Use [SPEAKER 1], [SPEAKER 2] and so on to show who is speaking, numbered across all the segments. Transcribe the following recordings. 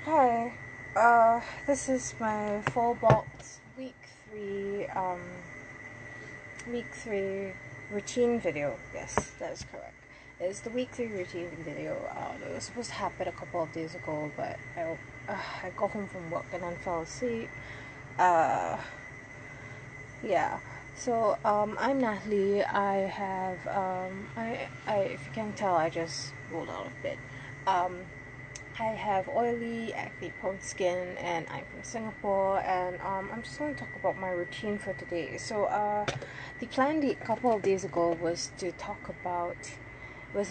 [SPEAKER 1] Hi, this is my full box week 3 routine video. Yes, that is correct. It's the week 3 routine video. It was supposed to happen a couple of days ago, but I got home from work and then fell asleep. Uh, yeah. So I'm Natalie. If you can tell, I just rolled out of bed. I have oily, acne-prone skin, and I'm from Singapore. And I'm just going to talk about my routine for today. So, the plan a couple of days ago was to talk about the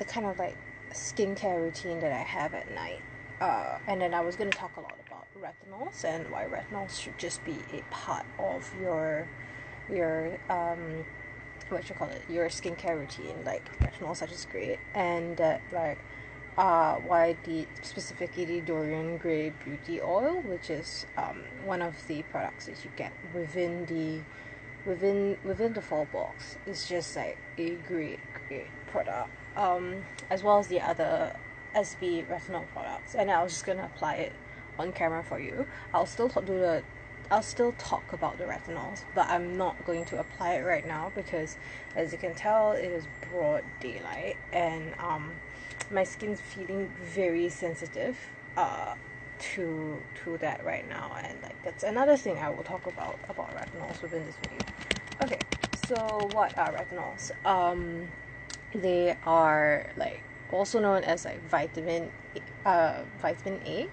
[SPEAKER 1] kind of like skincare routine that I have at night. And then I was going to talk a lot about retinols and why retinols should just be a part of your your skincare routine. Like retinol such as great, and that why specifically the Dorian Gray Beauty Oil, which is one of the products that you get within the full box, is just like a great product, as well as the other SB retinol products. And I was just gonna apply it on camera for you. I'll still talk about the retinols, but I'm not going to apply it right now because, as you can tell, it is broad daylight, and my skin's feeling very sensitive to that right now, and like that's another thing I will talk about retinols within this video. Okay, so what are retinols? They are like also known as like vitamin A,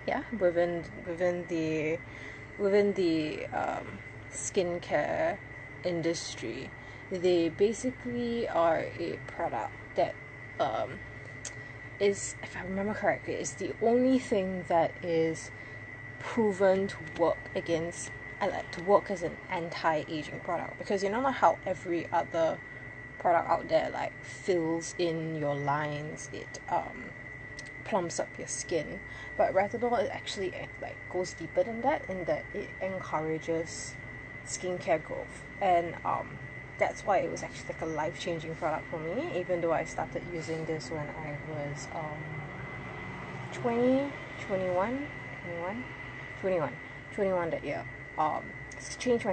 [SPEAKER 1] yeah, within the skincare industry. They basically are a product that is, if I remember correctly, is the only thing that is proven to work as an anti-aging product, because you know how every other product out there like fills in your lines, it plumps up your skin, but retinol actually like goes deeper than that, in that it encourages skincare growth, and that's why it was actually like a life-changing product for me, even though I started using this when I was 20 21 21 21 21 that year. It's changed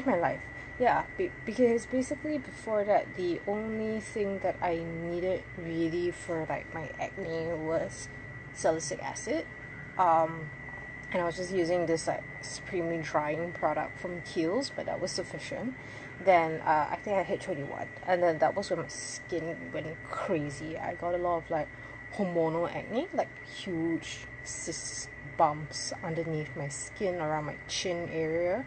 [SPEAKER 1] my life. Yeah, because basically before that, the only thing that I needed really for like my acne was salicylic acid, and I was just using this like supremely drying product from Kiehl's, but that was sufficient. Then I think I hit 21, and then that was when my skin went crazy. I got a lot of like hormonal acne, like huge cyst bumps underneath my skin around my chin area,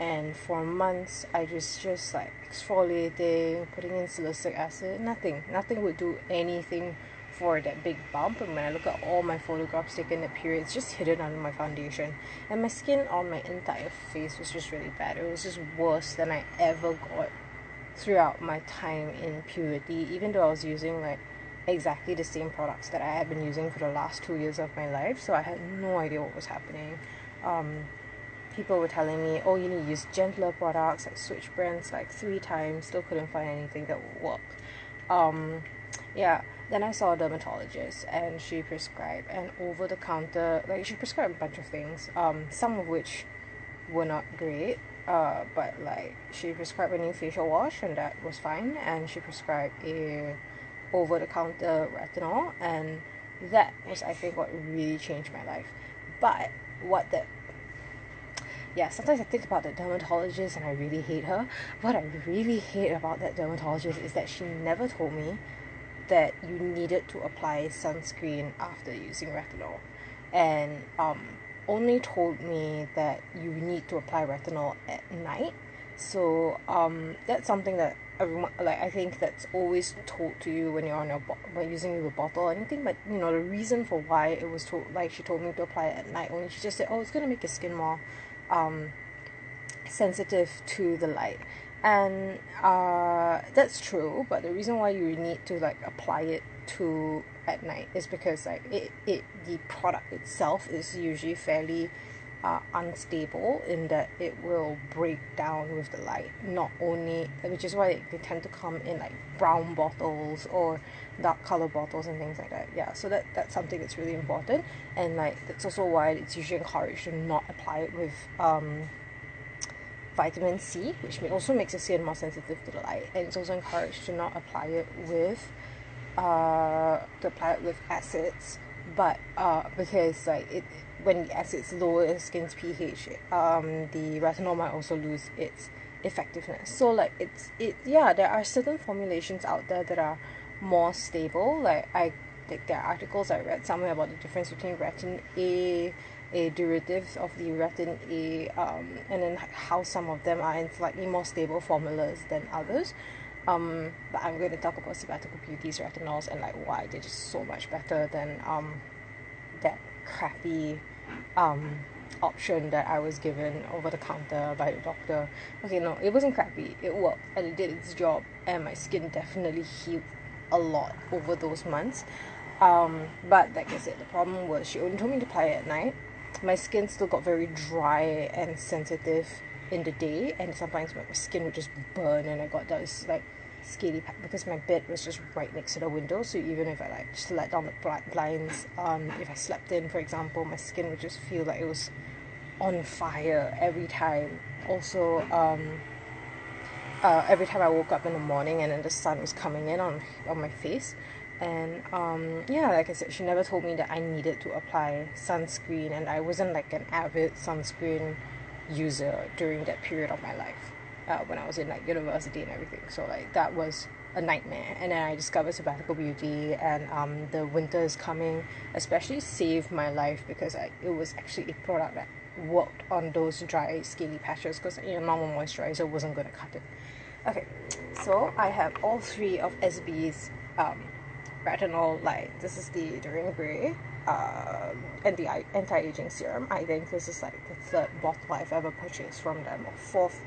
[SPEAKER 1] and for months I just like exfoliating, putting in salicylic acid. Nothing would do anything for that big bump. And when I look at all my photographs taken that period, it's just hidden under my foundation, and my skin on my entire face was just really bad. It was just worse than I ever got throughout my time in puberty, even though I was using like exactly the same products that I had been using for the last 2 years of my life. So I had no idea what was happening. People were telling me, oh, you need to use gentler products. I switched brands like 3 times, still couldn't find anything that would work. Yeah, then I saw a dermatologist, and she prescribed an over-the-counter, like she prescribed a bunch of things, some of which were not great, but like she prescribed a new facial wash, and that was fine, and she prescribed a over-the-counter retinol, and that was, I think, what really changed my life. But sometimes I think about that dermatologist and I really hate her. What I really hate about that dermatologist is that she never told me that you needed to apply sunscreen after using retinol, and only told me that you need to apply retinol at night. So that's something that everyone, like, I think that's always told to you when you're on when using your bottle or anything. But you know, the reason for why it was told, like, she told me to apply it at night, only she just said, oh, it's gonna make your skin more sensitive to the light. And that's true, but the reason why you need to like apply it at night is because like the product itself is usually fairly unstable in that it will break down with the light. Not only, which is why they tend to come in like brown bottles or dark color bottles and things like that. Yeah, so that's something that's really important, and like that's also why it's usually encouraged to not apply it with vitamin C, which also makes your skin more sensitive to the light, and it's also encouraged to not apply it with acids, but because like when the acids lower the skin's pH, the retinol might also lose its effectiveness. So like there are certain formulations out there that are more stable. Like there are articles I read somewhere about the difference between retin A derivatives of the retin A, and then how some of them are in slightly more stable formulas than others. But I'm going to talk about Sabbatical Beauty's retinols and like why they're just so much better than that crappy option that I was given over the counter by the doctor. Okay, no, it wasn't crappy. It worked and it did its job, and my skin definitely healed a lot over those months. But like I said, the problem was she only told me to apply it at night. My skin still got very dry and sensitive in the day, and sometimes my skin would just burn, and I got those like scaly because my bed was just right next to the window, so even if I like just let down the blinds, if I slept in, for example, my skin would just feel like it was on fire every time. Also, every time I woke up in the morning and then the sun was coming in on my face. And like I said, she never told me that I needed to apply sunscreen, and I wasn't like an avid sunscreen user during that period of my life, when I was in like university and everything. So like that was a nightmare. And then I discovered Sabbatical Beauty, and the winter is coming especially saved my life, because it was actually a product that worked on those dry scaly patches, because normal moisturizer wasn't going to cut it. Okay, so I have all three of SB's retinol line. This is the Dorian Gray anti-aging serum. I think this is like the third bottle I've ever purchased from them, or fourth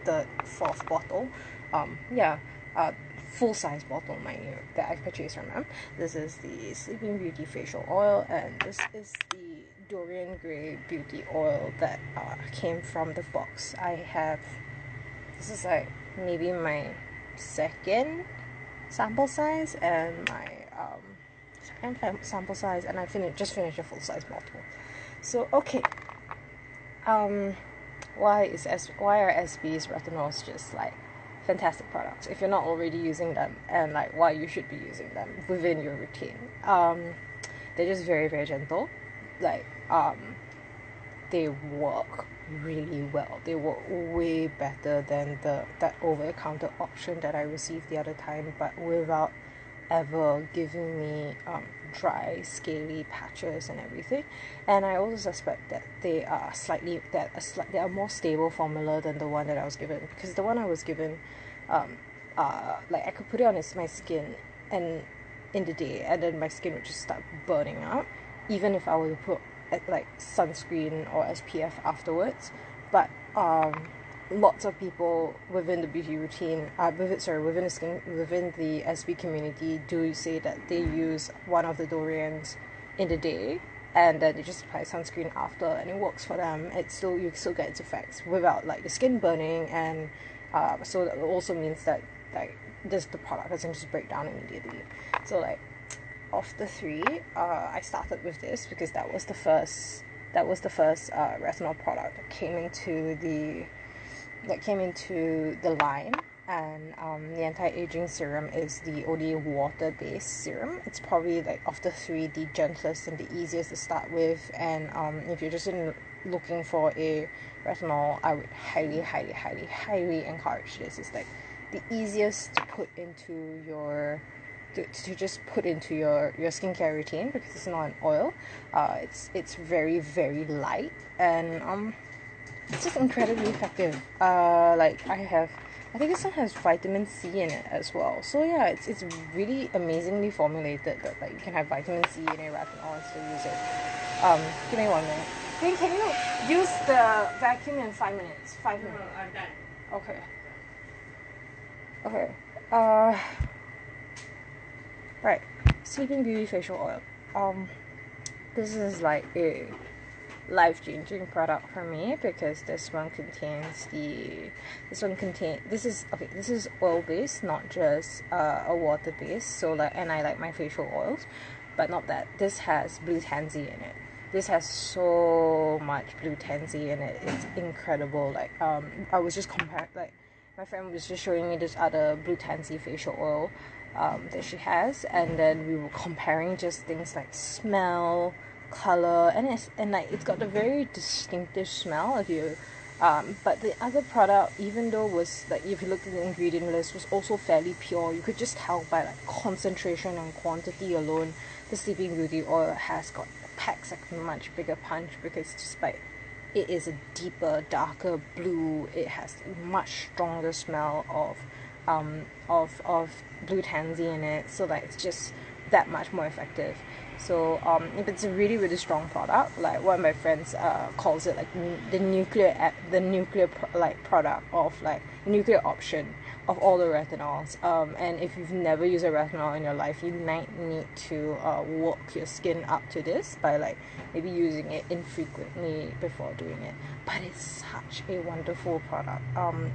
[SPEAKER 1] bottle. Full-size bottle, mind you, that I've purchased from them. This is the Sleeping Beauty facial oil, and this is the Dorian Gray Beauty Oil that came from the box. This is like maybe my second sample size, and my sample size, and I just finished a full-size bottle. So okay, why are SB's retinols just like fantastic products if you're not already using them, and like why you should be using them within your routine? They're just very, very gentle. Like they work really well. They work way better than that over-the-counter option that I received the other time, but without ever giving me dry, scaly patches and everything. And I also suspect that they are they are more stable formula than the one that I was given, because the one I was given, like I could put it on my skin and in the day, and then my skin would just start burning out, even if I were to put like sunscreen or SPF afterwards. But lots of people within the beauty routine, within the SB community, do say that they use one of the Dorians in the day, and then they just apply sunscreen after, and it works for them. You still get its effects without like the skin burning, and so that also means that like the product doesn't just break down immediately. So like of the three, I started with this because that was the first retinol product that came into the line. And the anti-aging serum is the only water-based serum. It's probably like of the three the gentlest and the easiest to start with, and if you're just looking for a retinol, I would highly, highly, highly, highly encourage this. It's like the easiest to put into your your skincare routine, because it's not an oil. It's very, very light, and it's just incredibly effective. I think this one has vitamin C in it as well. So yeah, it's really amazingly formulated that like you can have vitamin C in a retinol and still use it. Give me 1 minute. Hey, can you use the vacuum in 5 minutes? 5 minutes.
[SPEAKER 2] No, I'm done.
[SPEAKER 1] Okay. Okay. Right. Sleeping Beauty facial oil. This is like a life-changing product for me, because this is oil based, not just a water based. So like, and I like my facial oils, but not that. This has blue tansy in it. This has so much blue tansy in it. It's incredible. Like I was just comparing, like my friend was just showing me this other blue tansy facial oil that she has, and then we were comparing just things like smell, color, and it's got a very distinctive smell. If you but the other product, even though was like, if you look at the ingredient list, was also fairly pure. You could just tell by like concentration and quantity alone, the Sleeping Beauty oil packs like a much bigger punch, because just like, it is a deeper, darker blue. It has a much stronger smell of blue tansy in it, so like, it's just that much more effective. So if it's a really, really strong product, like one of my friends calls it like the nuclear product of like nuclear option of all the retinols. And if you've never used a retinol in your life, you might need to work your skin up to this by like maybe using it infrequently before doing it. But it's such a wonderful product,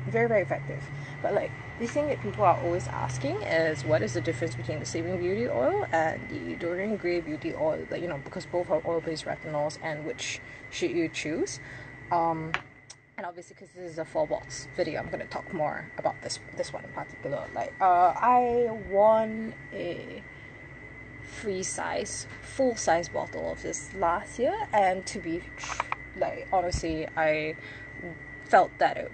[SPEAKER 1] very, very effective. But like, the thing that people are always asking is, what is the difference between the Sleeping Beauty oil and the Dorian Gray Beauty Oil? Like, because both are oil-based retinols, and which should you choose? And obviously, because this is a 4-box video, I'm going to talk more about this one in particular. Like, I won a full-size bottle of this last year, and to be like, honestly, I felt that it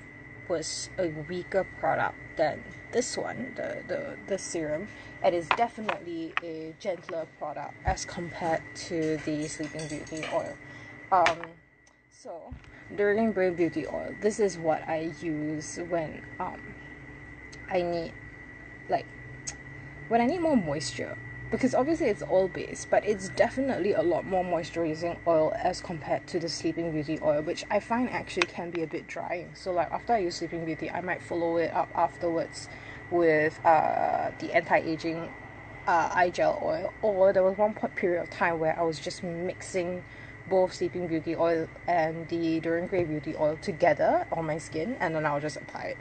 [SPEAKER 1] was a weaker product than this one, the serum. It is definitely a gentler product as compared to the Sleeping Beauty oil. So Dorian Gray Beauty Oil, this is what I use when I need more moisture, because obviously it's oil based, but it's definitely a lot more moisturizing oil as compared to the Sleeping Beauty oil, which I find actually can be a bit drying. So like, after I use Sleeping Beauty, I might follow it up afterwards with the anti-aging eye gel oil. Or there was one period of time where I was just mixing both Sleeping Beauty oil and the Dorian Gray Beauty oil together on my skin, and then I'll just apply it.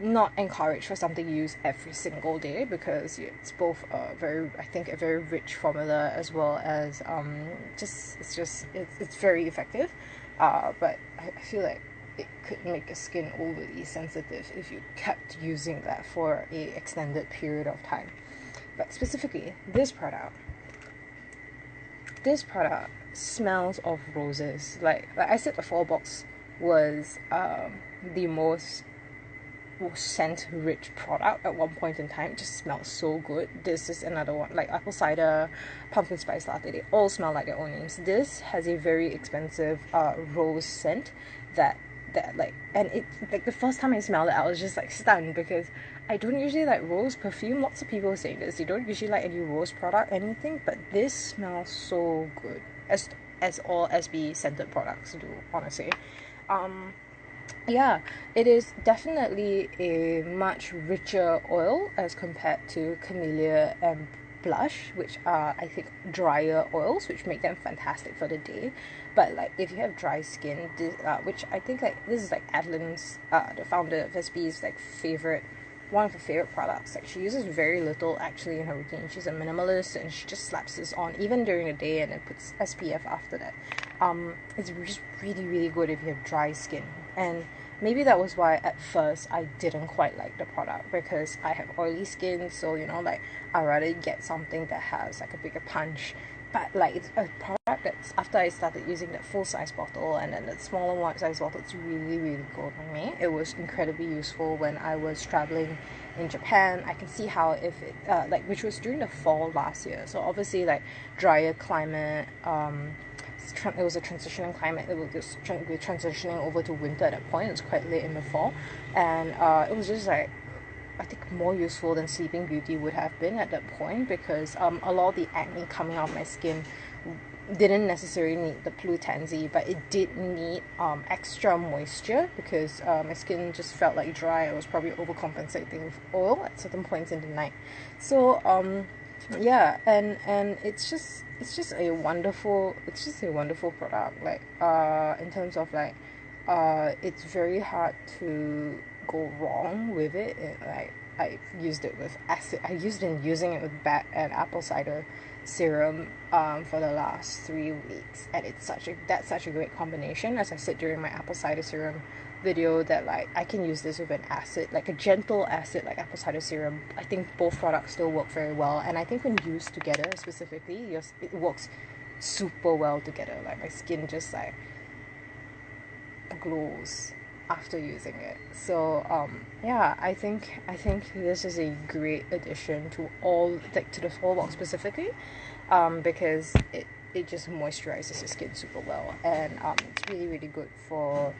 [SPEAKER 1] Not encouraged for something you use every single day, because it's both a very rich formula, as well as it's very effective, but I feel like it could make your skin overly sensitive if you kept using that for a extended period of time. But specifically, this product smells of roses. Like I said, the 4-box was the most scent rich product at one point in time. It just smells so good. This is another one, like apple cider, pumpkin spice latte, they all smell like their own names. This has a very expensive rose scent that like, and it, like, the first time I smelled it, I was just like stunned, because I don't usually like rose perfume. Lots of people say this, they don't usually like any rose product, anything, but this smells so good, as all SB scented products do, honestly. Yeah, it is definitely a much richer oil as compared to Camellia and Blush, which are, I think, drier oils, which make them fantastic for the day. But like, if you have dry skin, this, which I think, like, this is like Adeline's, the founder of SB's, like, one of her favorite products. Like, she uses very little actually in her routine. She's a minimalist, and she just slaps this on even during the day, and then puts SPF after that. It's just really, really good if you have dry skin. And maybe that was why at first I didn't quite like the product, because I have oily skin, so like, I'd rather get something that has like a bigger punch. But like, it's a product that's, after I started using that full-size bottle and then the smaller size bottle, it's really, really good on me. It was incredibly useful when I was traveling in Japan. I can see how, if it like, which was during the fall last year, so obviously like drier climate, it was a transitioning climate. It was just transitioning over to winter at that point. It was quite late in the fall, and it was just like, I think, more useful than Sleeping Beauty would have been at that point, because a lot of the acne coming out of my skin didn't necessarily need the blue tansy, but it did need extra moisture, because my skin just felt like dry. I was probably overcompensating with oil at certain points in the night. So yeah, and it's just a wonderful product, like in terms of like it's very hard to go wrong with it. Like I used it with acid. I using it with bat and apple cider serum for the last 3 weeks, and that's such a great combination. As I said during my apple cider serum video, that like I can use this with an acid, like a gentle acid like apple cider serum. I think both products still work very well, and I think when used together specifically, it works super well together. Like my skin just like glows after using it. So yeah, I think this is a great addition to to the whole box specifically, because it just moisturizes your skin super well, and it's really really good for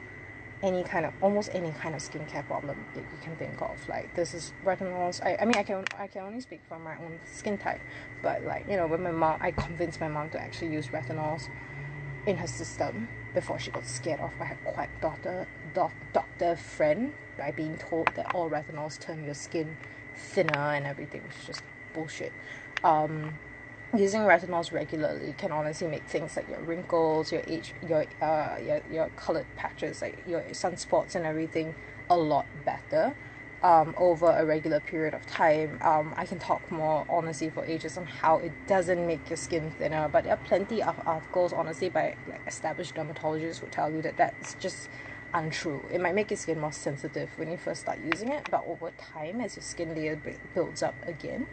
[SPEAKER 1] almost any kind of skincare problem that you can think of. Like this is retinols. I mean I can only speak from my own skin type, but like when I convinced my mom to actually use retinols in her system before she got scared off by her quack doctor friend by being told that all retinols turn your skin thinner and everything, which is just bullshit. Using retinols regularly can honestly make things like your wrinkles, your age, your colored patches, like your sunspots and everything, a lot better. Over a regular period of time. I can talk more honestly for ages on how it doesn't make your skin thinner, but there are plenty of articles honestly by like established dermatologists who tell you that that's just untrue. It might make your skin more sensitive when you first start using it, but over time as your skin layer builds up again,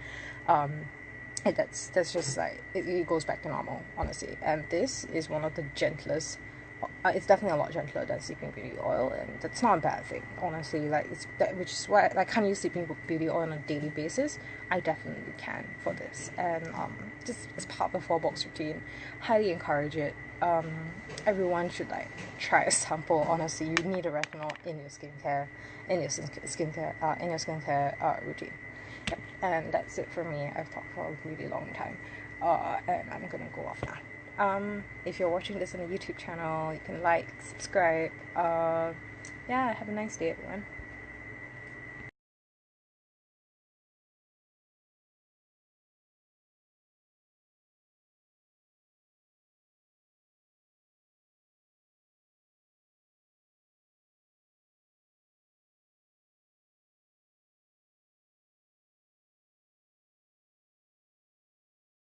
[SPEAKER 1] that's just like it goes back to normal, honestly. And this is one of the gentlest. It's definitely a lot gentler than Sleeping Beauty oil, and that's not a bad thing, honestly. Like which is why I can't use Sleeping Beauty oil on a daily basis. I definitely can for this, and just as part of the 4-box routine, highly encourage it. Everyone should like try a sample. Honestly, you need a retinol in your skincare, routine. Yep. And that's it for me. I've talked for a really long time, and I'm gonna go off now. If you're watching this on a YouTube channel, you can like, subscribe. Yeah, have a nice day, everyone.